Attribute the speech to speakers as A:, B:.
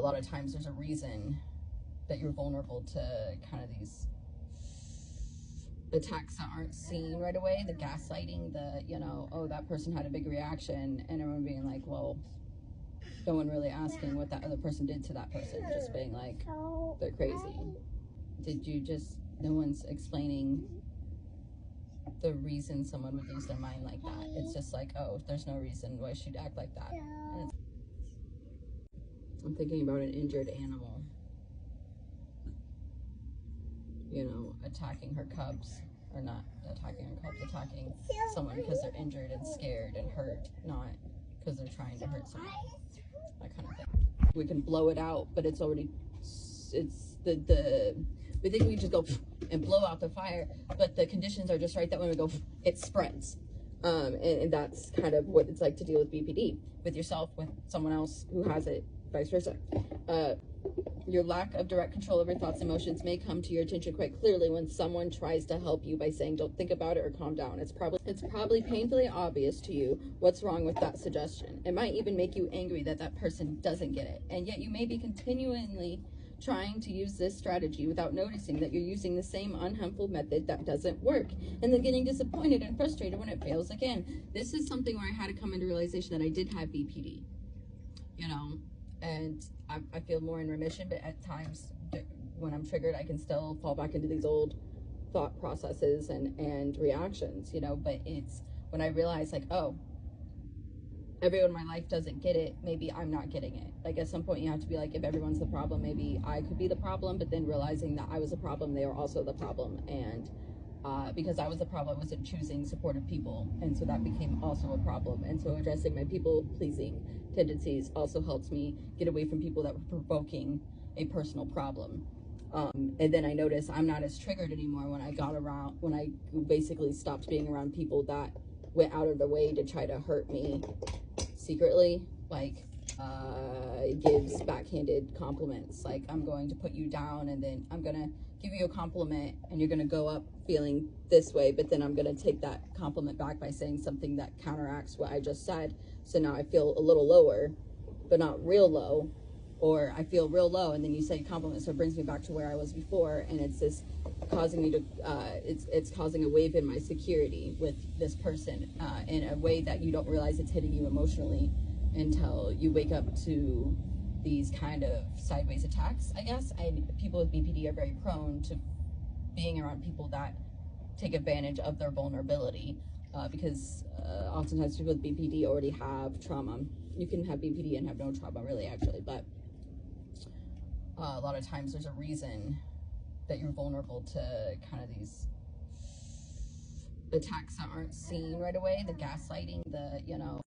A: lot of times there's a reason that you're vulnerable to kind of these attacks that aren't seen right away. The gaslighting, the, you know, oh, that person had a big reaction, and everyone being like, well, no one really asking what that other person did to that person, just being like, they're crazy. Did you just, no one's explaining the reason someone would lose their mind like that. It's just like, oh, there's no reason why she'd act like that. And I'm thinking about an injured animal, you know, attacking her cubs, or not attacking her cubs, attacking someone because they're injured and scared and hurt, not because they're trying to hurt someone. That kind of thing. We can blow it out, but it's already, it's we think we just go and blow out the fire, but the conditions are just right that when we go, it spreads. And that's kind of what it's like to deal with BPD, with yourself, with someone else who has it, vice versa. Your lack of direct control over thoughts and emotions may come to your attention quite clearly when someone tries to help you by saying, don't think about it or calm down. It's probably painfully obvious to you what's wrong with that suggestion. It might even make you angry that that person doesn't get it. And yet you may be continually trying to use this strategy without noticing that you're using the same unhelpful method that doesn't work, and then getting disappointed and frustrated when it fails again. This is something where I had to come into realization that I did have BPD, you know, and I feel more in remission, but at times when I'm triggered, I can still fall back into these old thought processes and reactions, you know. But it's when I realize, like, oh, everyone in my life doesn't get it, maybe I'm not getting it. Like, at some point you have to be like, if everyone's the problem, maybe I could be the problem. But then realizing that I was a problem, they were also the problem. And because I was the problem, I wasn't choosing supportive people, and so that became also a problem. And so addressing my people-pleasing tendencies also helps me get away from people that were provoking a personal problem. And then I noticed I'm not as triggered anymore when I basically stopped being around people that went out of their way to try to hurt me secretly, like gives backhanded compliments, like, I'm going to put you down, and then I'm gonna give you a compliment, and you're gonna go up feeling this way, but then I'm gonna take that compliment back by saying something that counteracts what I just said. So now I feel a little lower, but not real low, or I feel real low, and then you say compliment, so it brings me back to where I was before, and it's this causing me to it's causing a wave in my security with this person in a way that you don't realize it's hitting you emotionally until you wake up to these kind of sideways attacks, I guess. And people with BPD are very prone to being around people that take advantage of their vulnerability, because oftentimes people with BPD already have trauma. You can have BPD and have no trauma, really, actually, but a lot of times there's a reason that you're vulnerable to kind of these attacks that aren't seen right away. The gaslighting, the, you know,